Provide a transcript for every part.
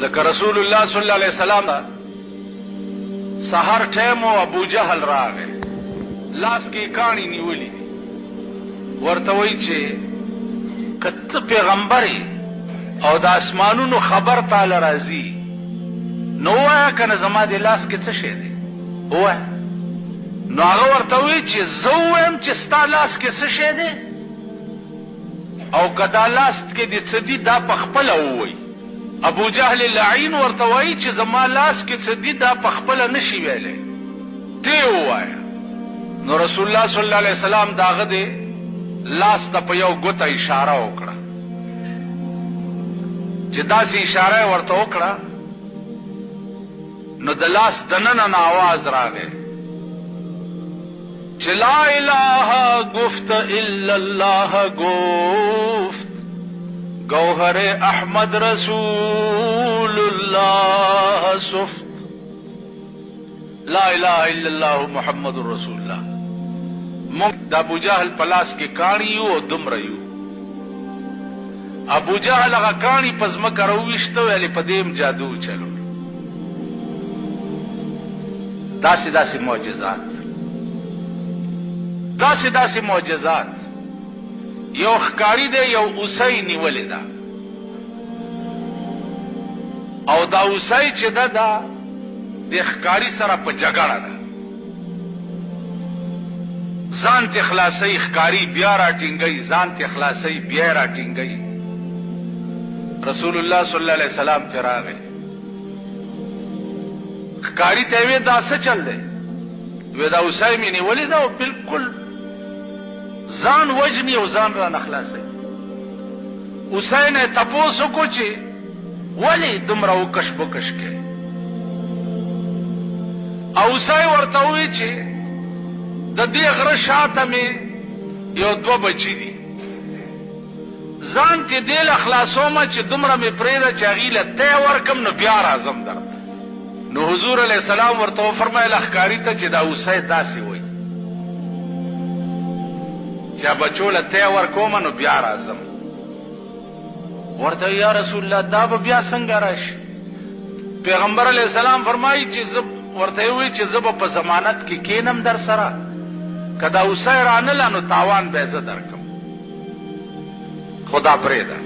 ذکر رسول الله صلی الله علیه وسلم سحر ټیم او ابو جهل راغی، لاس کې کاڼي نیولې، ورته وایي چې کته پیغمبري او د اسمانونو خبر تعالی راځي نو وایا کنه زما د لاس کې څه شی دی وایا. نو هغه ورته وایي چې زه وایم چې ستا لاس کې څه شی دی او کدا لاس کې د څه دی دا په خپله ووایي. ابو جهل لعین ورته وایي چې زما لاس کې څه دی دا په خپله نشي ویلی، تی ووایه. نو رسول الله صلی الله علیه وسلم د هغه د لاس ته په یو ګوته اشاره وکړه، چې داسې اشاره یې ورته وکړه نو د لاس دننه نه آواز راغی چې لا اله گفت الا الله گفت گوهر احمد رسول الله صفت. لا اله الا الله محمد رسول الله. مونږ د ابو جهل په لاس کې کاڼي یو او دومره یو. ابو جهل هغه کاڼي په ځمکه راوویشته ویلې په دې جادو چلو. داسې داسې معجزات، داسې داسې معجزات. یو ښکاری دی یو اوسۍ نیولې ده او دا اوسۍ چې ده دا د ښکاري سره په جګړه ده، ځان ته خلاصوي، ښکاري بیا راټینګوي، ځان ته خلاصوي بیا راټینګوي. رسول الله صلی الله علیه وسلم ته راغی، ښکاري ته وی دا څه چل دی؟ وی دا اوسۍ مې نیولې ده او بالکل ځان وجني او ځان را نه خلاصوي. اوسۍ نه تپوس وکړو چې ولې دومره وکش بکش کوي؟ اوسۍ ورته ووایي چې د دې غره شاته مې یو دوه بچي دي، ځان چې دې له خلاصومه چې دومره مې پرېږده چې هغې له تی ورکم نو بیا راځم درته. نو حضور علیه السلام ورته وفرمایله ښکاري ته چې دا اوسۍ داسې وایي چې بچو له تی ورکومه نو بیا راځم. ورته یا رسول الله دا به بیا څنګه راشي؟ پیغمبر علیه السلام فرمایي چې زه ورته وی چې زه به په ضمانت کې کینم در سره، که دا اوسۍ رانله نو تاوان به زه درکم، خدا پرېږده.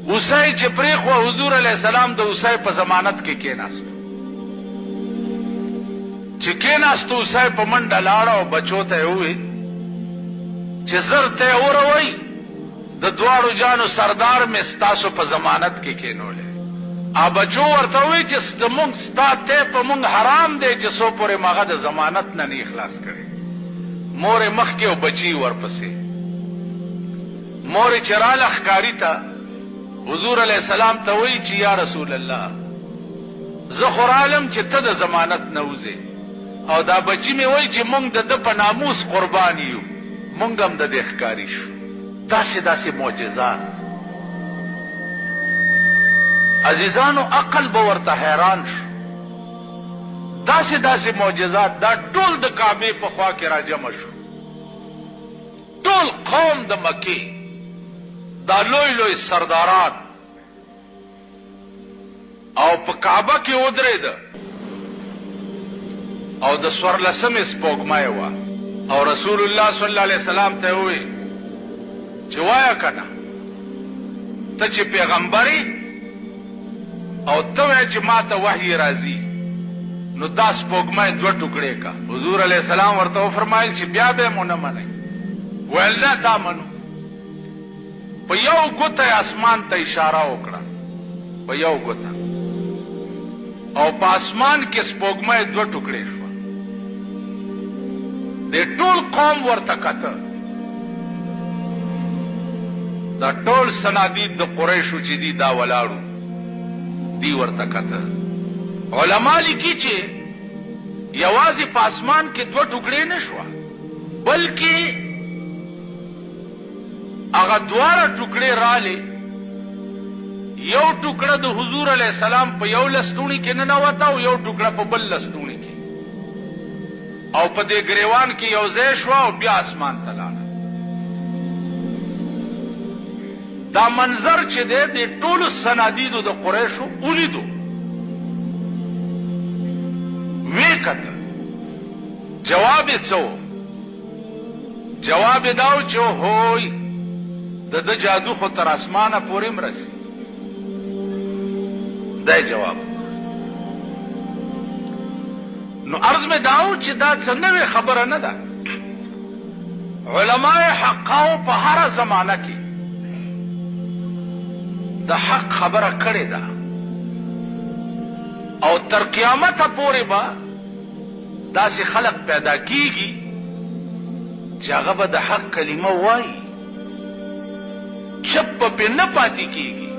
اوسۍ چې پرېښوه حضور علیه السلام د اوسۍ په ضمانت کې کېناستو. چې کېناستو اوسۍ په منډه لاړه او بچو ته یې وویل چې زر ته یې وروئ د دواړو جانو سردار مې ستاسو په ضمانت کې کېنولی. بچو ورته وی چې زمونږ ستا تی په مونږ حرام دی چې څو پورې مغه د ضمانت نه نه خلاص کړي. مور یې مخکې او بچي ورپسې. مور یې چې راله ښکاري ته حضور علیه السلام ته وی چې یا رسول الله زه خو رالم چې ته د ضمانت نه وځې او دا بچي مې وی چې مونږ د ده په ناموس قربان یو، مونږ هم د دې ښکاري شو. داسې داسې معجزات عزیزانو، عقل به ورته حیران شو. داسې داسې معجزات دا ټول د کعبې په خوا کې راجمع شو. ټول قوم د مکې دا لوی لوی سرداران او په کعبه کې ودرېده او د 14مې سپوږمۍ وه او رسول الله صلی الله علیه وسلم ته یې وویل چې وایه که نه ته چې پیغمبرې او ته وایه چې ما ته وحی راځي نو دا سپوږمۍ 2 ټوکړې کا. حضور علیه السلام ورته وفرمایل چې بیا به مو نه منئ؟ ویل نه دا منو. په یو ګوته اسمان ته اشاره وکړه، په یو ګوته، او په اسمان کې سپوږمۍ 2 ټوکړې شوه. د ټول قوم ورته کته، دا ټول صنادید د قریشو چې دي دا ولاړو دی ورته کته. علما لیکي چې یوازې په اسمان کې 2 ټوکړې نه شوه بلکې هغه دواړه ټوکړې رالې. یو ټوکړه د حضور علیه السلام په یو لستوڼي کې ننوته او یو ټوکړه په بل لستوڼي کې او په دې ګریوان کې یو ځای شوه او بیا اسمان ته لاړه. دا منظر چې دی د ټولو صنادیدو د قریشو ولیدو، وی کتل. جواب یې څه و؟ جواب یې دا و چې هوی د ده جادو خو تر اسمانه پورې مرسي. دا جواب. نو عرض مې دا و چې دا څه نوې خبره نه ده. علماء حقاو په هره زمانه کې د حق خبره کړې ده او تر قیامته پورې به داسې خلق پیدا کیږي چې هغه به د حق کلمه وایي، چپ به پې نه پاتې کیږي.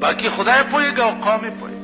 باقي خدای پوهېږي او قوم یې پوهېږي.